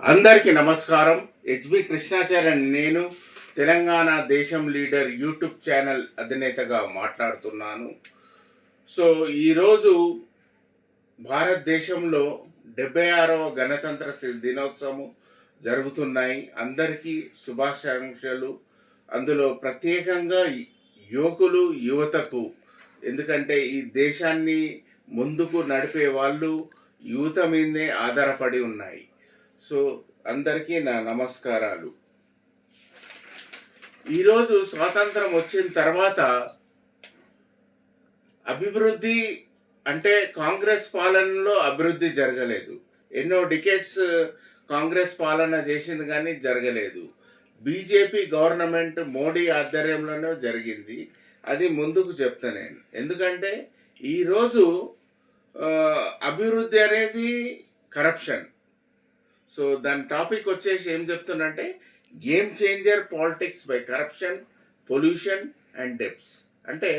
అందరికీ నమస్కారం. హెచ్బి కృష్ణాచార్య నేను తెలంగాణ దేశం లీడర్ యూట్యూబ్ ఛానల్ అధినేతగా మాట్లాడుతున్నాను. సో ఈరోజు భారతదేశంలో 76వ గణతంత్ర దినోత్సవం జరుగుతున్నాయి. అందరికీ శుభాకాంక్షలు. అందులో ప్రత్యేకంగా యువకులు యువతకు, ఎందుకంటే ఈ దేశాన్ని ముందుకు నడిపే వాళ్ళు యువత మీదే ఆధారపడి ఉన్నాయి. సో అందరికీ నా నమస్కారాలు. ఈరోజు స్వాతంత్రం వచ్చిన తర్వాత అభివృద్ధి అంటే కాంగ్రెస్ పాలనలో అభివృద్ధి జరగలేదు. ఎన్నో డికేట్స్ కాంగ్రెస్ పాలన చేసింది కానీ జరగలేదు. బీజేపీ గవర్నమెంట్ మోడీ ఆధ్వర్యంలోనే జరిగింది. అది ముందుకు చెప్తా నేను. ఎందుకంటే ఈరోజు అభివృద్ధి అనేది కరప్షన్. సో దాని టాపిక్ వచ్చేసి ఏం చెప్తున్నంటే game changer politics by corruption, pollution and debts. అంటే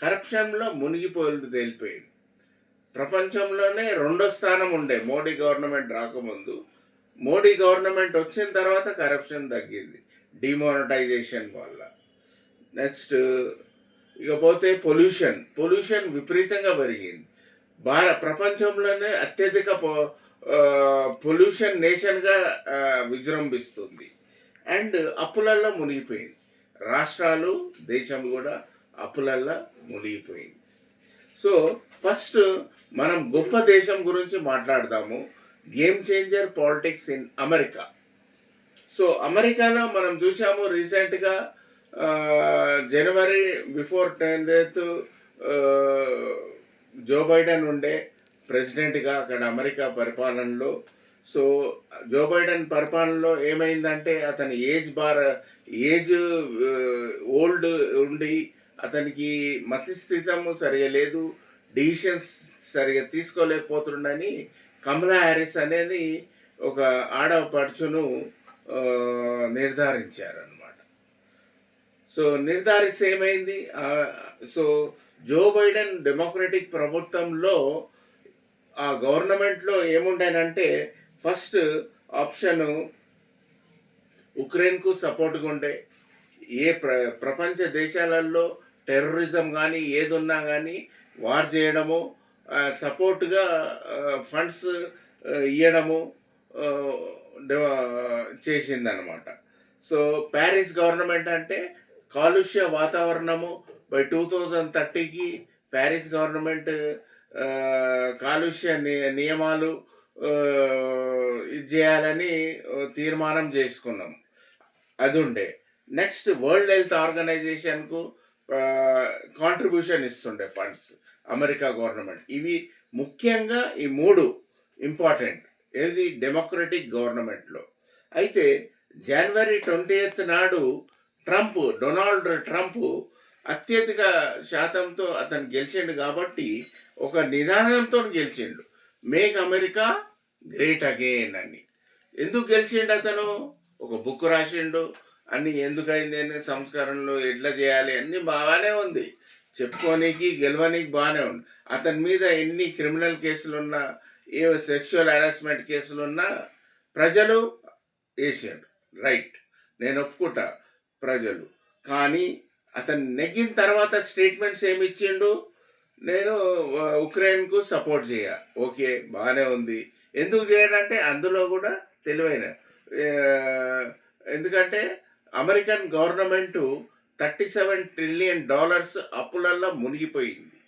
కరప్షన్లో మునిగిపోయింది, తేలిపోయింది. ప్రపంచంలోనే 2వ స్థానం ఉండే మోడీ గవర్నమెంట్ రాకముందు. మోడీ గవర్నమెంట్ వచ్చిన తర్వాత కరప్షన్ తగ్గింది డిమానిటైజేషన్ వల్ల. నెక్స్ట్ ఇకపోతే పొల్యూషన్ విపరీతంగా పెరిగింది. ప్రపంచంలోనే అత్యధిక పొల్యూషన్ నేషన్గా విజృంభిస్తుంది. అండ్ అప్పులల్లో మునిగిపోయింది. రాష్ట్రాలు, దేశం కూడా అప్పులల్లో మునిగిపోయింది. సో ఫస్ట్ మనం గొప్ప దేశం గురించి మాట్లాడదాము. Game changer politics in America. So అమెరికాలో మనం చూసాము రీసెంట్గా జనవరి బిఫోర్ 10th జో బైడెన్ ఉండే ప్రెసిడెంట్గా అక్కడ అమెరికా పరిపాలనలో. సో జో బైడెన్ పరిపాలనలో ఏమైందంటే అతని ఏజ్ ఓల్డ్ ఉండి అతనికి మతిస్థితము సరిగా లేదు, డిసిషన్స్ సరిగా తీసుకోలేకపోతుండని కమలా హ్యారిస్ అనేది ఒక ఆడపడుచును నిర్ధారించారనమాట. సో నిర్ధారిస్తే ఏమైంది? సో జో బైడెన్ డెమోక్రటిక్ ప్రభుత్వంలో ఆ గవర్నమెంట్లో ఏముండేనంటే ఫస్ట్ ఆప్షను ఉక్రెయిన్కు సపోర్ట్గా ఉండే. ప్రపంచ దేశాలలో టెర్రరిజం కానీ ఏదున్నా కానీ వార్ చేయడము, సపోర్ట్గా ఫండ్స్ ఇవ్వడము చేసిందనమాట. సో ప్యారిస్ గవర్నమెంట్ అంటే కాలుష్య వాతావరణము బై 2030కి ప్యారిస్ గవర్నమెంట్ కాలుష్య నియమాలు ఇది చేయాలని తీర్మానం చేసుకున్నాం. అది ఉండే. నెక్స్ట్ వరల్డ్ హెల్త్ ఆర్గనైజేషన్కు కాంట్రిబ్యూషన్ ఇస్తుండే ఫండ్స్ అమెరికా గవర్నమెంట్. ఇవి ముఖ్యంగా ఈ 3 ఇంపార్టెంట్ ఏది డెమోక్రటిక్ గవర్నమెంట్లో. అయితే జనవరి 20th నాడు డొనాల్డ్ ట్రంప్ అత్యధిక శాతంతో అతను గెలిచిండు కాబట్టి ఒక నిదానంతో గెలిచిండు. మేక్ అమెరికా గ్రేట్ అగైన్ అని. ఎందుకు గెలిచిండు అతను? ఒక బుక్ రాసిండు. అన్ని ఎందుకైంది అని, సంస్కరణలు ఎట్లా చేయాలి అన్నీ బాగానే ఉంది, చెప్పుకోనికి గెలవనికి బాగానే ఉంది. అతని మీద ఎన్ని క్రిమినల్ కేసులున్నా, ఏ సెక్షువల్ హరాస్మెంట్ కేసులున్నా ప్రజలు వేసాడు. రైట్, నేను ఒప్పుకుంటా ప్రజలు. కానీ అతను నెగ్గిన తర్వాత స్టేట్మెంట్స్ ఏమి ఇచ్చిండు? నేను ఉక్రెయిన్కు సపోర్ట్ చేయ. ఓకే, బాగానే ఉంది. ఎందుకు చేయాలంటే అందులో కూడా తెలివైన, ఎందుకంటే అమెరికన్ గవర్నమెంటు $37 ట్రిలియన్ అప్పులల్లో మునిగిపోయింది.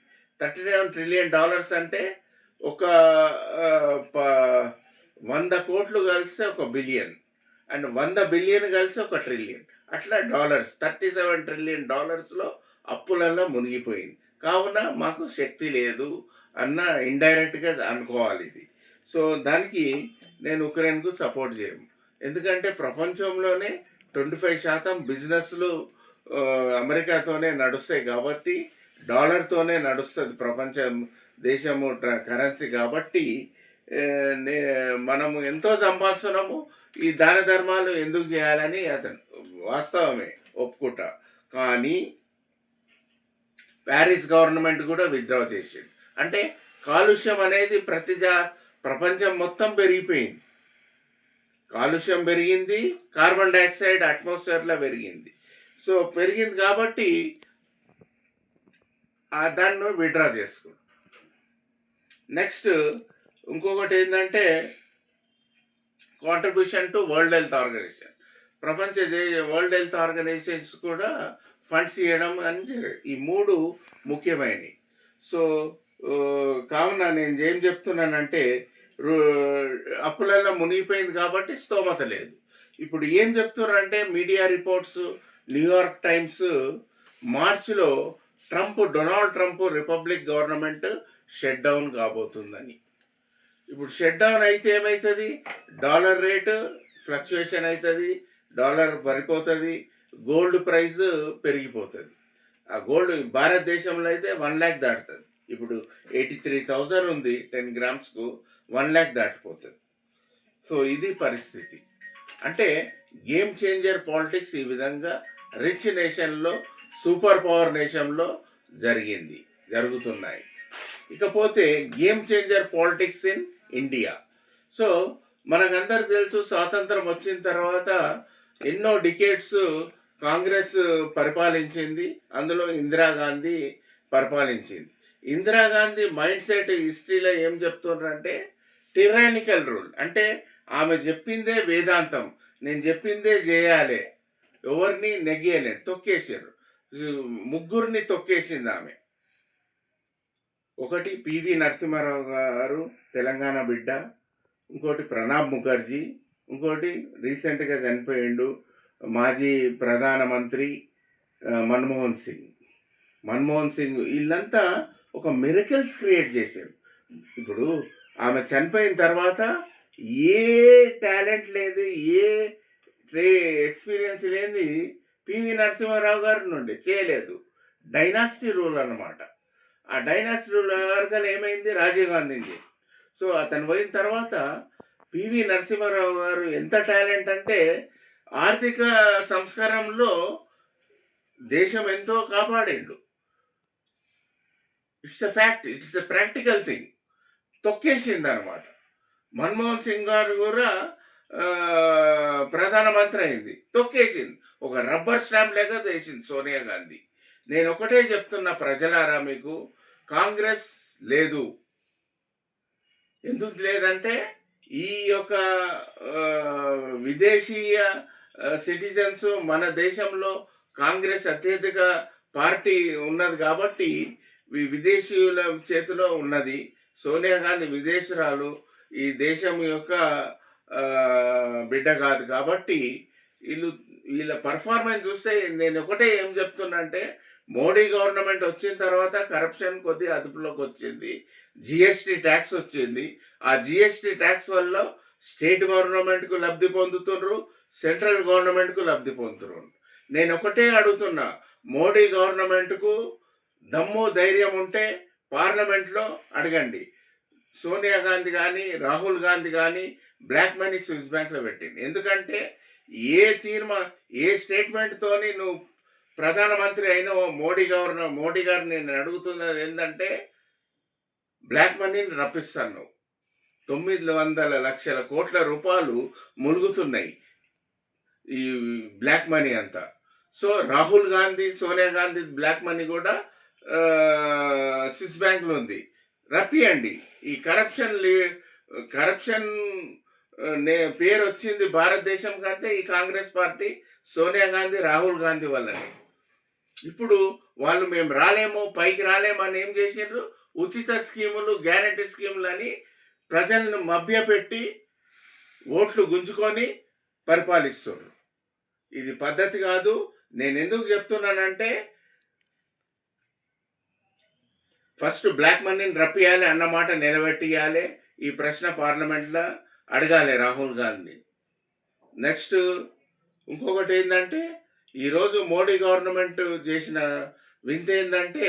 $37 ట్రిలియన్ అంటే ఒక 100 కోట్లు కలిస్తే ఒక బిలియన్, అండ్ 100 బిలియన్ కలిసి ఒక ట్రిలియన్. అట్లా $37 ట్రిలియన్ అప్పులలో మునిగిపోయింది. కావున మాకు శక్తి లేదు అన్న ఇండైరెక్ట్గా అనుకోవాలి ఇది. సో దానికి నేను ఉక్రెయిన్కు సపోర్ట్ చేయను. ఎందుకంటే ప్రపంచంలోనే 25% బిజినెస్లు అమెరికాతోనే నడుస్తాయి కాబట్టి, డాలర్తోనే నడుస్తుంది ప్రపంచం దేశము కరెన్సీ కాబట్టి మనము ఎంతో సంపాదిస్తున్నాము. ఈ దాన ధర్మాలు ఎందుకు చేయాలని అతను వాస్తవమే ఒప్పుకుంటా. కానీ ప్యారిస్ గవర్నమెంట్ కూడా విత్డ్రా చేసింది. అంటే కాలుష్యం అనేది ప్రపంచం మొత్తం పెరిగిపోయింది. కాలుష్యం పెరిగింది, కార్బన్ డయాక్సైడ్ అట్మాస్ఫియర్‌లో పెరిగింది. సో, పెరిగింది కాబట్టి దాన్ని విత్‌డ్రా చేసుకున్నాం. నెక్స్ట్ ఇంకొకటేందంటే contribution to World Health Organization. World Health organizations కూడా ఫండ్స్ ఇయ్యడం అని ఈ 3 ముఖ్యమైనయి. సో, కావున నేను ఏం చెప్తున్నానంటే రు అప్పులల్లో మునిగిపోయింది కాబట్టి స్తోమత లేదు. ఇప్పుడు ఏం చెప్తుర్రంటే మీడియా రిపోర్ట్స్, న్యూయార్క్ టైమ్స్ మార్చ్‌లో Donald Trump republic government shut down కాబోతుందని. ఇప్పుడు షట్ డౌన్ అయితే ఏమైతుంది? డాలర్ రేటు ఫ్లక్చుయేషన్ అవుతుంది, డాలర్ పడిపోతుంది, గోల్డ్ ప్రైస్ పెరిగిపోతుంది. ఆ గోల్డ్ భారతదేశంలో అయితే 1,00,000 దాటుతుంది. ఇప్పుడు 83,000 ఉంది 10 గ్రామ్స్కు, 1,00,000 దాటిపోతుంది. సో ఇది పరిస్థితి. అంటే గేమ్ చేంజర్ పాలిటిక్స్ ఈ విధంగా రిచ్ నేషన్లో, సూపర్ పవర్ నేషన్లో జరుగుతున్నాయి. ఇకపోతే game changer politics in India. So మనకందరికి తెలుసు, స్వాతంత్రం వచ్చిన తర్వాత ఎన్నో డికేడ్స్ కాంగ్రెస్ పరిపాలించింది. అందులో ఇందిరాగాంధీ పరిపాలించింది. ఇందిరాగాంధీ మైండ్ సెట్ హిస్టరీలో ఏం చెప్తున్నారంటే టిరానికల్ రూల్. అంటే ఆమె చెప్పిందే వేదాంతం, నేను చెప్పిందే చేయాలి, ఎవరిని నెగ్గేయలే, తొక్కేసారు. ముగ్గురిని తొక్కేసింది ఆమె. ఒకటి పివి నరసింహారావు గారు, తెలంగాణ బిడ్డ. ఇంకోటి ప్రణబ్ ముఖర్జీ. ఇంకోటి రీసెంట్గా చనిపోయిండు మాజీ ప్రధానమంత్రి మన్మోహన్ సింగ్. వీళ్ళంతా ఒక మిరకల్స్ క్రియేట్ చేశారు. ఇప్పుడు ఆమె చనిపోయిన తర్వాత ఏ టాలెంట్ లేదు, ఏ ఎక్స్పీరియన్స్ లేని పివి నరసింహారావు గారి నుండి చేయలేదు. డైనాసిటీ రూల్ అన్నమాట. ఆ డైనాసిటీ రూల్ వర్గాలు ఏమైంది? రాజీవ్ గాంధీని. సో అతను పోయిన తర్వాత పివి నరసింహారావు గారు ఎంత టాలెంట్ అంటే ఆర్థిక సంస్కారంలో దేశం ఎంతో కాపాడిండు. It's a fact, it's a practical thing. తొక్కేసింది అనమాట. మన్మోహన్ సింగ్ గారు కూడా ప్రధానమంత్రి అయింది, తొక్కేసింది. ఒక రబ్బర్ స్టాంప్ లేక చేసింది సోనియా గాంధీ. నేను ఒకటే చెప్తున్నా ప్రజలారా, మీకు కాంగ్రెస్ లేదు. ఎందుకు లేదంటే ఈ యొక్క విదేశీయ సిటిజన్స్ మన దేశంలో కాంగ్రెస్ అత్యధిక పార్టీ ఉన్నది కాబట్టి విదేశీయుల చేతిలో ఉన్నది. సోనియా గాంధీ విదేశీయురాలు, ఈ దేశం యొక్క బిడ్డ కాదు. కాబట్టి వీళ్ళ పర్ఫార్మెన్స్ చూస్తే నేను ఒకటే ఏం చెప్తున్నా అంటే, మోడీ గవర్నమెంట్ వచ్చిన తర్వాత కరప్షన్ కొద్దిగా అదుపులోకి వచ్చింది, జిఎస్టీ ట్యాక్స్ వచ్చింది. ఆ జిఎస్టీ ట్యాక్స్ వల్ల స్టేట్ గవర్నమెంట్కు లబ్ధి పొందుతున్నారు, సెంట్రల్ గవర్నమెంట్కు లబ్ధి పొందుతున్నారు. నేను ఒకటే అడుగుతున్నా, మోడీ గవర్నమెంట్కు దమ్ము ధైర్యం ఉంటే పార్లమెంట్లో అడగండి. సోనియా గాంధీ కానీ, రాహుల్ గాంధీ కానీ బ్లాక్ మనీ స్విస్ బ్యాంక్లో పెట్టింది. ఎందుకంటే ఏ స్టేట్మెంట్తోని నువ్వు ప్రధానమంత్రి అయిన మోడీ గారు నేను అడుగుతున్నది ఏంటంటే, బ్లాక్ మనీని రప్పిస్తాను నువ్వు. 900 లక్షల కోట్ల రూపాయలు ములుగుతున్నాయి ఈ బ్లాక్ మనీ అంతా. సో రాహుల్ గాంధీ, సోనియా గాంధీ బ్లాక్ మనీ కూడా స్విస్ బ్యాంక్లో ఉంది. రప్పియండి. ఈ కరప్షన్ పేరు వచ్చింది భారతదేశం కంటే ఈ కాంగ్రెస్ పార్టీ, సోనియా గాంధీ, రాహుల్ గాంధీ వల్లనే. ఇప్పుడు వాళ్ళు మేము రాలేము, పైకి రాలేము అని ఏం చేసిండ్రు? ఉచిత స్కీములు, గ్యారంటీ స్కీములు అని ప్రజలను మభ్యపెట్టి ఓట్లు గుంజుకొని పరిపాలిస్తున్నారు. ఇది పద్ధతి కాదు. నేను ఎందుకు చెప్తున్నానంటే, ఫస్ట్ బ్లాక్ మనీని రప్పియాలి అన్నమాట నిలబెట్టియాలి. ఈ ప్రశ్న పార్లమెంట్లో అడగాలి రాహుల్ గాంధీ. నెక్స్ట్ ఇంకొకటి ఏంటంటే, ఈరోజు మోడీ గవర్నమెంట్ చేసిన వింత ఏంటంటే,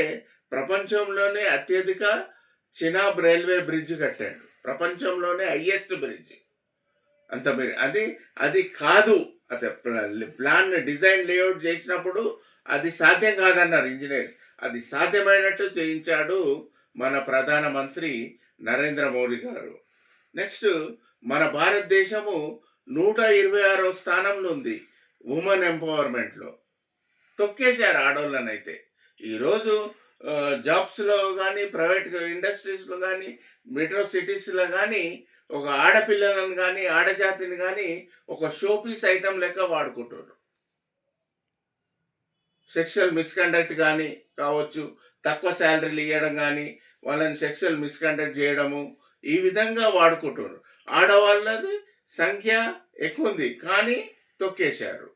ప్రపంచంలోనే అత్యధిక చినాబ్ రైల్వే బ్రిడ్జ్ కట్టాడు. ప్రపంచంలోనే హైయెస్ట్ బ్రిడ్జ్. అంత అది కాదు. ప్లాన్ డిజైన్ లేఅవుట్ చేసినప్పుడు అది సాధ్యం కాదన్నారు ఇంజనీర్స్. అది సాధ్యమైనట్టు చేయించాడు మన ప్రధానమంత్రి నరేంద్ర మోడీ గారు. నెక్స్ట్ మన భారతదేశము 126వ స్థానంలో ఉంది ఉమెన్ ఎంపవర్మెంట్‌లో. తొక్కేశారు ఆడోళ్ళనైతే. ఈరోజు జాబ్స్‌లో గానీ, ప్రైవేట్ ఇండస్ట్రీస్‌లో గానీ, మెట్రో సిటీస్‌లో గానీ, ఒక ఆడపిల్లలను గానీ, ఆడజాతిని గానీ ఒక షో పీస్ ఐటెమ్ లెక్క వాడుకుంటుర్రు. సెక్షువల్ మిస్‌కండక్ట్ గానీ కావచ్చు, తక్కువ శాలరీలు ఇయ్యడం గానీ, వాళ్ళని సెక్షువల్ మిస్‌కండక్ట్ జేయడము, ఈ విధంగా వాడుకుంటుర్రు. ఆడవాళ్ళది సంఖ్య ఎక్కువుంది. కానీ తొక్కేశారు.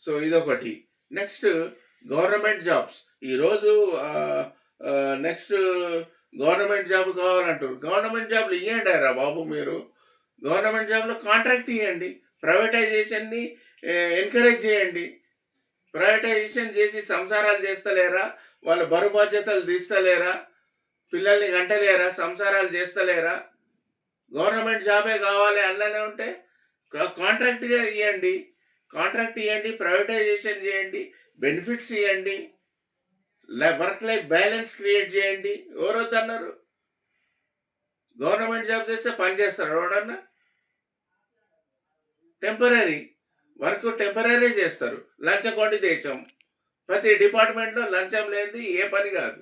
సో, ఇదొకటి. Next government jobs. ఈరోజు నెక్స్ట్ గవర్నమెంట్ జాబ్ కావాలంటుర్రు. గవర్నమెంట్ జాబ్‌లు ఇయ్యండేరా బాబు మీరు. గవర్నమెంట్ జాబ్‌లో కాంట్రాక్ట్ ఇయ్యండి. ప్రైవేటైజేషన్‌ని ఎంకరేజ్ జేయండి. ప్రైవేటైజేషన్ చేసి సంసారాలు చేస్తలేరా? వాళ్ళ బరువు బాధ్యతలు తీస్తలేరా? పిల్లల్ని కంటలేరా? సంసారాలు చేస్తలేరా? గవర్నమెంట్ జాబే కావాలి అట్లనే ఉంటే కాంట్రాక్ట్‌గా ఇయ్యండి. కాంట్రాక్ట్ ఇయ్యండి. ప్రైవేటైజేషన్ చేయండి. బెనిఫిట్స్ ఇయ్యండి. వర్క్ లైఫ్ బ్యాలెన్స్ క్రియేట్ చేయండి. ఎవరొద్దన్నారు? గవర్నమెంట్ జాబ్ చేస్తే పని చేస్తాడా ఎవడన్నా? టెంపరరీ. వర్క్ టెంపరరీ చేస్తారు. లంచగొండి దేశం. ప్రతి డిపార్ట్మెంట్‌లో లంచం లేనిది ఏ పని కాదు.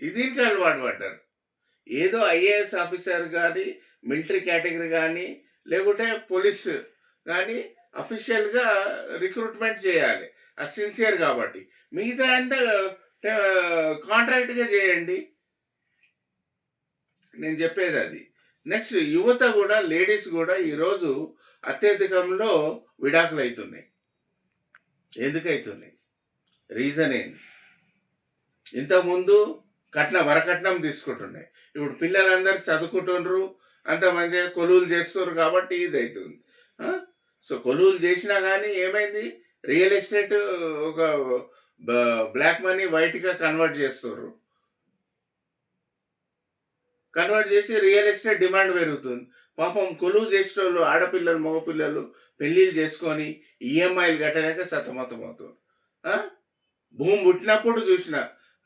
దీనికి అలవాటు పడ్డారు. ఏదో ఐఏఎస్ ఆఫీసర్ గాని, మిలిటరీ కేటగిరీ గాని, లేకుంటే పోలీస్ గాని అఫీషియల్‌గా రిక్రూట్‌మెంట్ చేయాలి. అది సిన్సియర్ కాబట్టి. మిగతా అంతా కాంట్రాక్ట్‌గా చేయండి. నేను చెప్పేదది. నెక్స్ట్ యువత గూడా, లేడీస్ గూడా ఈరోజు అత్యధికంలో విడాకులైతున్నాయి. ఎందుకైతున్నాయి? రీజన్ ఏంది? ఇంతకుముందు వరకట్నం తీసుకుంటున్నాయి. ఇప్పుడు పిల్లలందరూ చదువుకుంటుండ్రు. అంత మంచిగా కొలువులు చేస్తుర్రు కాబట్టి ఇదైతుంది. సో, కొలువులు చేసినా గానీ ఏమైంది? రియల్ ఎస్టేట్ ఒక బ్లాక్ మనీ వైట్‌గా కన్వర్ట్ చేస్తుర్రు. కన్వర్ట్ చేసి రియల్ ఎస్టేట్ డిమాండ్ పెరుగుతుంది. పాపం కొలువు చేసేటోళ్ళు ఆడపిల్లలు, మగపిల్లలు పెళ్ళిళ్ళు చేసుకొని ఈఎంఐలు కట్టలేక సతమతమవుతుర్రు. ఆ! భూమి పుట్టినప్పుడు చూసిన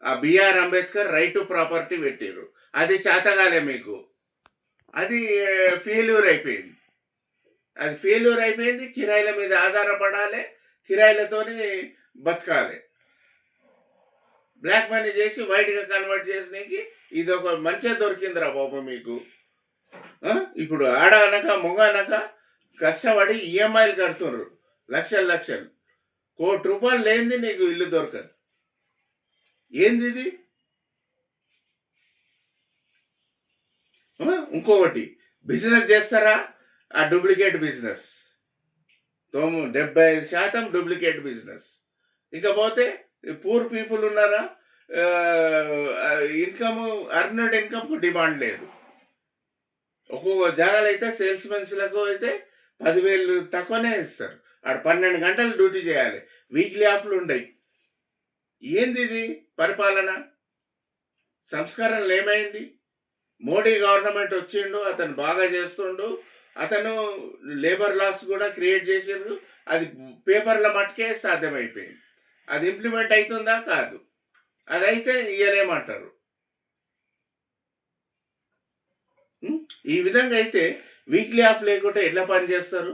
ఆ BR Ambedkar right to property పెట్టిర్రు. అది చేతగాలే మీకు. అది ఫెయిల్యూర్ అయిపోయింది. అది ఫెయిల్యూర్ అయిపోయింది. కిరాయిల మీద ఆధారపడాలి. కిరాయిలతోని బతకాలి. బ్లాక్ మనీ చేసి వైట్‌గా కన్వర్ట్ చేసినీకి ఇదొక మంచిగా దొరికిందిరా బాబు మీకు. ఇప్పుడు ఆడ అనక, మగ అనక కష్టపడి ఈఎంఐలు కడుతుర్రు. లక్షలు లక్షలు. ₹1,00,00,000 లేనిది నీకు ఇల్లు దొరకదు. ఏందిది? ఇంకొకటి బిజినెస్ చేస్తారా? ఆ డూప్లికేట్ బిజినెస్. 75% duplicate business. ఇకపోతే పూర్ పీపుల్ ఉన్నారా? అర్న్డ్ ఇన్‌కమ్‌కు డిమాండ్ లేదు. ఒక్కొక్క జాగాలో అయితే సేల్స్‌మెన్స్‌లకు అయితే 10,000 తక్కువనే ఇస్తారు. ఆడ 12 గంటలు డ్యూటీ చేయాలి. వీక్లీ ఆఫ్‌లు ఉండయి. ఏందిది పరిపాలన? సంస్కరణలు ఏమైంది? మోడీ గవర్నమెంట్ వచ్చిండు. అతను బాగా చేస్తుండు. అతను లేబర్ లాస్ కూడా క్రియేట్ చేసిండు. అది పేపర్ల మట్టుకే సాధ్యమైపోయింది. అది ఇంప్లిమెంట్ అవుతుందా? కాదు. అదైతే ఇయ్యలేమంటారు. ఈ విధంగా అయితే వీక్లీ ఆఫ్ లేకుండా ఎట్లా పని చేస్తారు?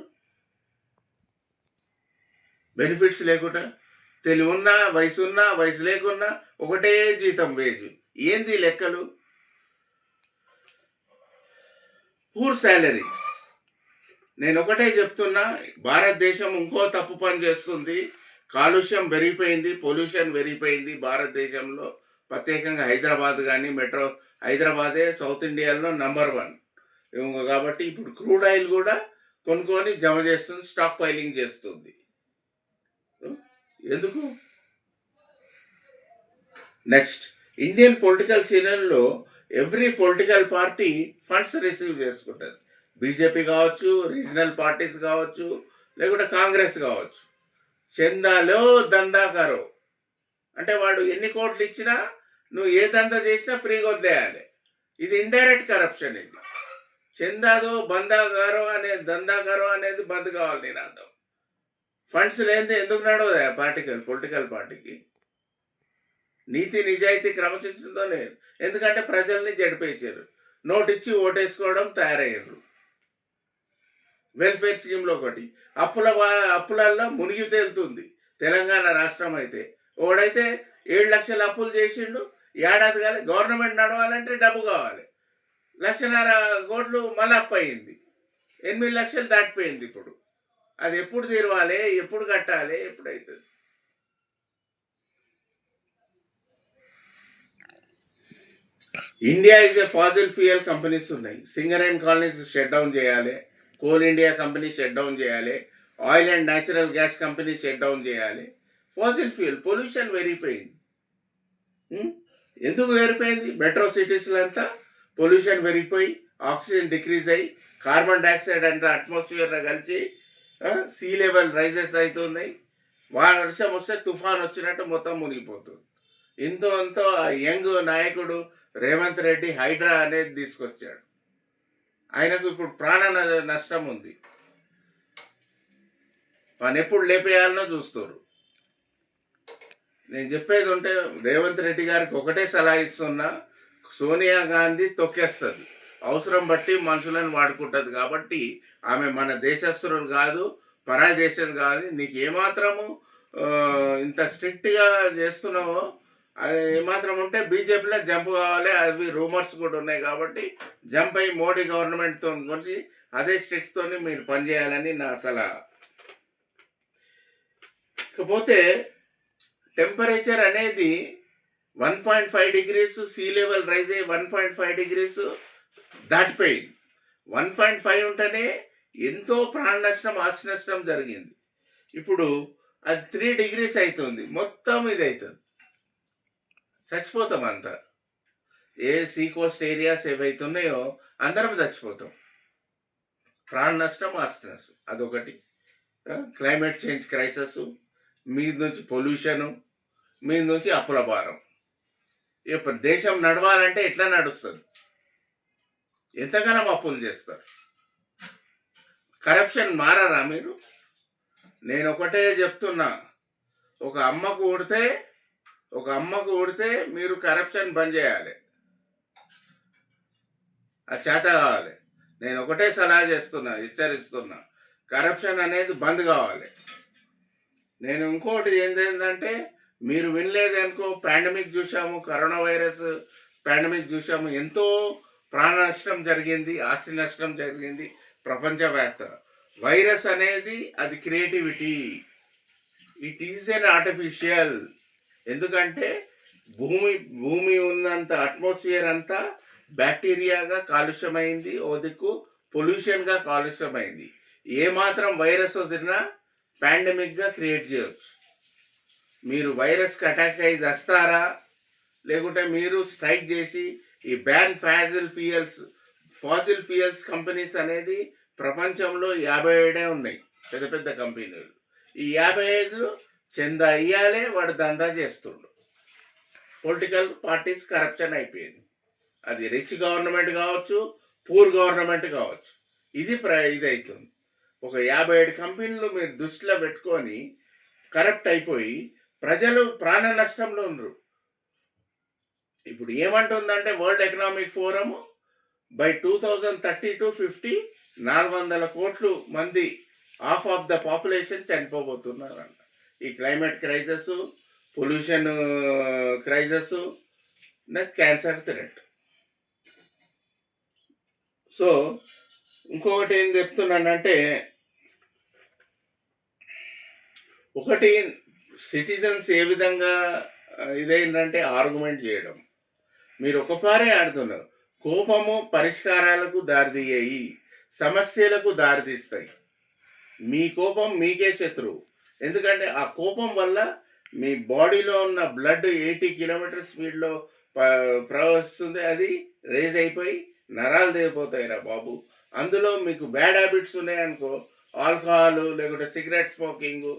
బెనిఫిట్స్ లేకుండా తెలివున్నా, వయసున్నా, వయసు లేకున్నా ఒకటే జీతం వేజ్. ఏంది లెక్కలు? Poor salaries. నేను ఒకటే చెప్తున్నా, భారతదేశం ఇంకో తప్పు పని చేస్తుంది. కాలుష్యం పెరిగిపోయింది. పొల్యూషన్ పెరిగిపోయింది భారతదేశంలో. ప్రత్యేకంగా హైదరాబాద్ కానీ హైదరాబాదే సౌత్ ఇండియాలో నంబర్ 1. కాబట్టి ఇప్పుడు క్రూడ్ ఆయిల్ కూడా కొనుక్కొని జమ చేస్తుంది. స్టాక్ పైలింగ్ చేస్తుంది. ఎందుకు? నెక్స్ట్ ఇండియన్ పొలిటికల్ సీనియర్లో every political party funds receive చేసుకుంటుంది. బీజేపీ కావచ్చు, రీజనల్ పార్టీస్ కావచ్చు, లేకుంటే కాంగ్రెస్ కావచ్చు. చందాలో దందాకారో అంటే వాడు ఎన్ని కోట్లు ఇచ్చినా నువ్వు ఏ దందా చేసినా ఫ్రీగా వదిలేయాలి. ఇది ఇండైరెక్ట్ కరప్షన్. ఇది చందాదో దందాగారో అనేది బంద్ కావాలి. నేను అర్థం ఫండ్స్ లేనిది ఎందుకు నడవదా పొలిటికల్ పార్టీకి? నీతి నిజాయితీ క్రమశిక్షణతో లేదు. ఎందుకంటే ప్రజల్ని జడిపేశారు. నోటిచ్చి ఓటేసుకోవడం తయారయ్యారు. వెల్ఫేర్ స్కీమ్లో ఒకటి. అప్పులల్లో మునిగి తేలుతుంది తెలంగాణ రాష్ట్రం అయితే. ఓడైతే 7,00,000 అప్పులు చేసిండు, ఏడాది కాలే. గవర్నమెంట్ నడవాలంటే డబ్బు కావాలి. 1,50,000 కోట్లు మళ్ళీ అప్పు అయింది. 8,00,000 దాటిపోయింది ఇప్పుడు. అది ఎప్పుడు తీరవాలి, ఎప్పుడు కట్టాలి, ఎప్పుడైతుంది? India is a fossil fuel companies ఉన్నాయి. సింగరేన్ కాలనీస్ షట్ డౌన్ చేయాలి, Coal India company shut down చేయాలి, oil and natural gas company shut down చేయాలి. ఫాజిల్ ఫ్యూయల్ పొల్యూషన్ పెరిగిపోయింది. ఎందుకు పెరిగిపోయింది? మెట్రో సిటీస్లో అంతా పొల్యూషన్ పెరిగిపోయి ఆక్సిజన్ డిక్రీజ్ అయ్యి కార్బన్ డైఆక్సైడ్ అంతా అట్మాస్ఫియర్లో కలిసి సీ లెవెల్ రైజెస్ అవుతున్నాయి. వర్షం వస్తే తుఫాన్ వచ్చినట్టు మొత్తం మునిగిపోతుంది. ఇంతో ఆ యంగ్ నాయకుడు రేవంత్ రెడ్డి హైడ్రా అనేది తీసుకొచ్చాడు. ఆయనకు ఇప్పుడు ప్రాణ నష్టం ఉంది. పని ఎప్పుడు లేపేయాలనో చూస్తారు. నేను చెప్పేది ఉంటే రేవంత్ రెడ్డి గారికి ఒకటే సలహా ఇస్తున్నా, సోనియా గాంధీ తొక్కేస్తుంది. అవసరం బట్టి మనుషులను వాడుకుంటుంది కాబట్టి ఆమె మన దేశస్తులు కాదు, పరాయి దేశం కాదు. నీకు ఏమాత్రము ఇంత స్ట్రిక్ట్గా చేస్తున్నావో అది ఏమాత్రం ఉంటే బీజేపీలో జంప్ కావాలి. అవి రూమర్స్ కూడా ఉన్నాయి కాబట్టి జంప్ అయ్యి మోడీ గవర్నమెంట్తో గురించి అదే స్ట్రిక్ట్తో మీరు పనిచేయాలని నా సలహా. ఇకపోతే టెంపరేచర్ అనేది 1.5 degrees సీ లెవెల్ రైజ్ అయ్యి 1.5 degrees దాటిపోయింది. 1.5 ఉంటేనే ఎంతో ప్రాణ నష్టం, ఆస్తి నష్టం జరిగింది. ఇప్పుడు అది 3 degrees అవుతుంది. మొత్తం ఇది అవుతుంది, చచ్చిపోతాం అంతా. ఏ సీ కోస్ట్ ఏరియాస్ ఏవైతున్నాయో అందరం చచ్చిపోతాం. ప్రాణ నష్టం, ఆస్తి నష్టం అదొకటి. క్లైమేట్ చేంజ్ క్రైసిస్, మీద నుంచి పొల్యూషను, మీద నుంచి అప్పుల భారం. ఇప్పుడు దేశం నడవాలంటే ఎట్లా నడుస్తుంది? ఎంతగానో అప్పులు చేస్తారు. కరప్షన్ మారారా మీరు? నేను ఒకటే చెప్తున్నా, ఒక అమ్మకు ఉడితే మీరు కరప్షన్ బంద్ చేయాలి. అది చేత కావాలి. నేను ఒకటే సలహా చేస్తున్నా, హెచ్చరిస్తున్నా, కరప్షన్ అనేది బంద్ కావాలి. నేను ఇంకోటి ఏంటంటే, మీరు వినలేదనుకో, పాండమిక్ చూసాము, కరోనా వైరస్ పాండమిక్ చూసాము. ఎంతో ప్రాణ నష్టం జరిగింది, ఆస్తి నష్టం జరిగింది ప్రపంచవ్యాప్త. వైరస్ అనేది అది creativity, it is an artificial. ఎందుకంటే భూమి ఉన్నంత అట్మాస్ఫియర్ అంతా బ్యాక్టీరియాగా కాలుష్యమైంది, ఓ దిక్కు పొల్యూషన్గా కాలుష్యమైంది. ఏమాత్రం వైరస్ వదిలినా పాండమిక్గా క్రియేట్ చేయవచ్చు. మీరు వైరస్కి అటాక్ అయ్యి వస్తారా, లేకుంటే మీరు స్ట్రైక్ చేసి ఈ బ్యాన్ ఫాజిల్ ఫ్యూయల్స్ కంపెనీస్ అనేది ప్రపంచంలో 57 ఉన్నాయి, పెద్ద పెద్ద కంపెనీలు. ఈ 55 చందా ఇయ్యాలే, వాడు దందా చేస్తుండు. పొలిటికల్ పార్టీస్ కరప్షన్ అయిపోయింది. అది రిచ్ గవర్నమెంట్ కావచ్చు, పూర్ గవర్నమెంట్ కావచ్చు. ఇది అవుతుంది. ఒక 57 కంపెనీలు మీరు దృష్టిలో పెట్టుకొని కరప్ట్ అయిపోయి ప్రజలు ప్రాణ నష్టంలో ఉన్నారు. ఇప్పుడు ఏమంటుందంటే వరల్డ్ ఎకనామిక్ ఫోరము బై 2030-50 400 కోట్లు మంది హాఫ్ ఆఫ్ ద పాపులేషన్ చనిపోబోతున్నారంట. ఈ climate crisis, pollution crisis, cancer threat. So ఇంకొకటి ఏం చెప్తున్నానంటే, ఒకటి సిటిజన్స్ ఏ విధంగా ఇదైందంటే ఆర్గ్యుమెంట్ చేయడం. మీరు ఒకపారే ఆడుతున్నారు. కోపము పరిష్కారాలకు దారితీయాయి, సమస్యలకు దారితీస్తాయి. మీ కోపం మీకే శత్రువు. ఎందుకంటే ఆ కోపం వల్ల మీ బాడీలో ఉన్న బ్లడ్ 80 కిలోమీటర్ స్పీడ్లో ప్రవహిస్తుంది. అది రేజ్ అయిపోయి నరాలు దిగిపోతాయిరా బాబు. అందులో మీకు బ్యాడ్ హ్యాబిట్స్ ఉన్నాయనుకో, ఆల్కహాల్ లేకుంటే సిగరెట్ స్మోకింగ్,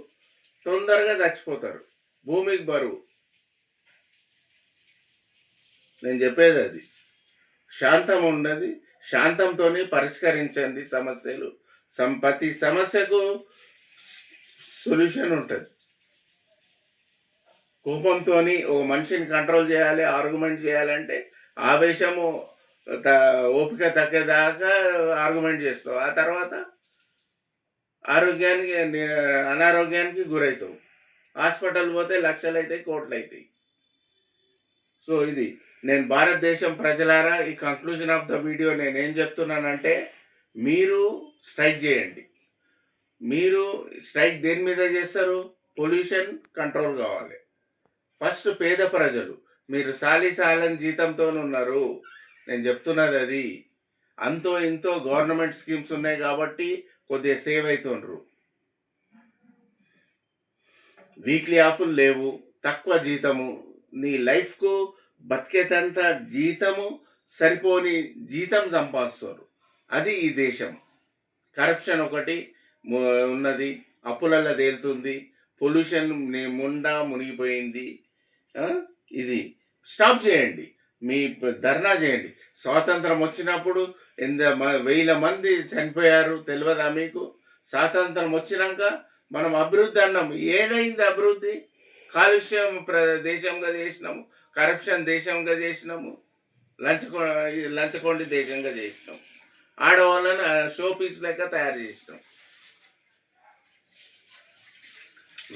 తొందరగా చచ్చిపోతారు. భూమికి బరువు. నేను చెప్పేది అది. శాంతం ఉన్నది, శాంతంతో పరిష్కరించండి సమస్యలు. ప్రతి సమస్యకు సొల్యూషన్ ఉంటుంది. కోపంతో ఓ మనిషిని కంట్రోల్ చేయాలి, ఆర్గ్యుమెంట్ చేయాలంటే ఆవేశము ఓపిక తగ్గేదాకా ఆర్గ్యుమెంట్ చేస్తావు. ఆ తర్వాత ఆరోగ్యానికి అనారోగ్యానికి గురవుతావు. హాస్పిటల్ పోతే లక్షలైతాయి, కోట్లయితాయి. సో ఇది నేను భారతదేశం ప్రజలారా, ఈ కంక్లూజన్ ఆఫ్ ద వీడియో నేనేం చెప్తున్నానంటే, మీరు స్ట్రైక్ చేయండి. మీరు స్ట్రైక్ దేని మీద చేస్తారు? పొల్యూషన్ కంట్రోల్ కావాలి. ఫస్ట్ పేద ప్రజలు, మీరు సాలని జీతంతో ఉన్నారు. నేను చెప్తున్నది అది. అంతో ఇంతో గవర్నమెంట్ స్కీమ్స్ ఉన్నాయి కాబట్టి కొద్దిగా సేవ్ అవుతుండ్రు. వీక్లీ ఆఫ్లు లేవు, తక్కువ జీతము, నీ లైఫ్కు బతికేటంత జీతము సరిపోని జీతం సంపాదిస్తారు. అది ఈ దేశం. కరప్షన్ ఒకటి ఉన్నది, అప్పులల్లో తేలుతుంది, పొల్యూషన్ ముండా మునిగిపోయింది. ఇది స్టాప్ చేయండి. మీ ధర్నా చేయండి. స్వాతంత్రం వచ్చినప్పుడు 1000 మంది చనిపోయారు, తెలియదా మీకు? స్వాతంత్రం వచ్చినాక మనం అభివృద్ధి అన్నాం. ఏదైంది అభివృద్ధి? కాలుష్యం దేశంగా చేసినాము, కరప్షన్ దేశంగా చేసినాము, లంచకొండి దేశంగా చేసినాం, ఆడవాళ్ళని షో పీస్ లెక్క తయారు చేసినాం.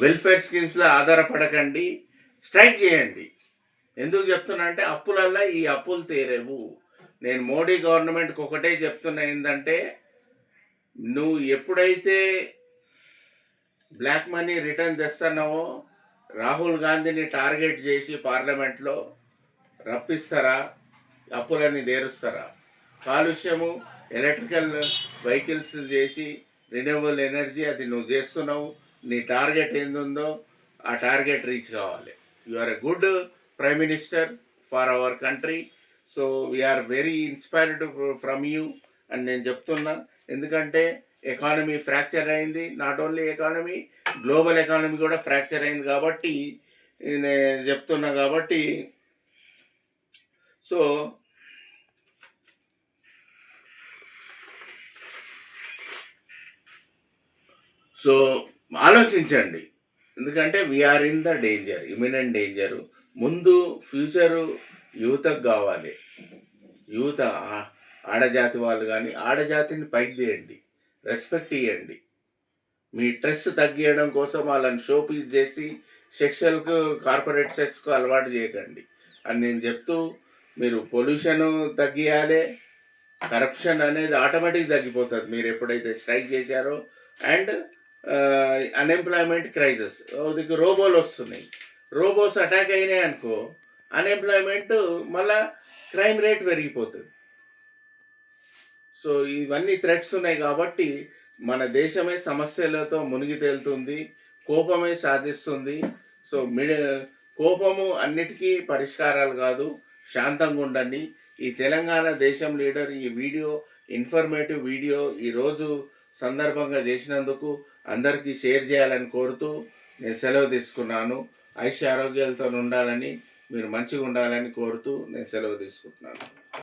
వెల్ఫేర్ స్కీమ్స్లో ఆధారపడకండి, స్ట్రైక్ చేయండి. ఎందుకు చెప్తున్నా అంటే, అప్పులల్లో ఈ అప్పులు తీరేవు. నేను మోడీ గవర్నమెంట్కి ఒకటే చెప్తున్నా, ఏంటంటే నువ్వు ఎప్పుడైతే బ్లాక్ మనీ రిటర్న్ తెస్తున్నావో రాహుల్ గాంధీని టార్గెట్ చేసి పార్లమెంట్లో రప్పిస్తారా? అప్పులని తీరుస్తారా? కాలుష్యము ఎలక్ట్రికల్ వెహికల్స్ చేసి రిన్యూవబుల్ ఎనర్జీ అది నువ్వు చేస్తున్నావు. నీ టార్గెట్ ఏందుందో ఆ టార్గెట్ రీచ్ కావాలి. You are a good prime minister for our country. So we are very inspired from you అని నేను చెప్తున్నా. ఎందుకంటే ఎకానమీ ఫ్రాక్చర్ అయింది. Not only economy, global economy కూడా ఫ్రాక్చర్ అయింది కాబట్టి నేను చెప్తున్నా. కాబట్టి సో ఆలోచించండి. ఎందుకంటే we are in the danger, imminent danger. ముందు ఫ్యూచరు యువతకు కావాలి. యువత, ఆడజాతి వాళ్ళు కానీ ఆడజాతిని పైకి తీయండి, రెస్పెక్ట్ ఇవ్వండి. మీ స్ట్రెస్ తగ్గియడం కోసం వాళ్ళని షో పీస్ చేసి సెక్షువల్కు, కార్పొరేట్ సెక్స్కు అలవాటు చేయకండి అని నేను చెప్తూ, మీరు పొల్యూషన్ తగ్గియాలి. కరప్షన్ అనేది ఆటోమేటిక్ తగ్గిపోతుంది మీరు ఎప్పుడైతే స్ట్రైక్ చేశారో. అండ్ అన్ఎంప్లాయ్మెంట్ క్రైసిస్, దీనికి రోబోలు వస్తున్నాయి. రోబోస్ అటాక్ అయినాయి అనుకో, అన్ఎంప్లాయ్మెంట్ మళ్ళా క్రైమ్ రేట్ పెరిగిపోతుంది. సో ఇవన్నీ థ్రెట్స్ ఉన్నాయి కాబట్టి మన దేశమే సమస్యలతో మునిగి తేలుతుంది, కోపమే సాధిస్తుంది. సో కోపము అన్నిటికీ పరిష్కారాలు కాదు. శాంతంగా ఉండండి. ఈ తెలంగాణ దేశం లీడర్ ఈ వీడియో, ఇన్ఫర్మేటివ్ వీడియో ఈరోజు సందర్భంగా చేసినందుకు అందరికీ షేర్ చేయాలని కోరుతూ నేను సెలవు తీసుకున్నాను. ఆరోగ్యాలతో ఉండాలని, మీరు మంచిగా ఉండాలని కోరుతూ నేను సెలవు తీసుకుంటున్నాను.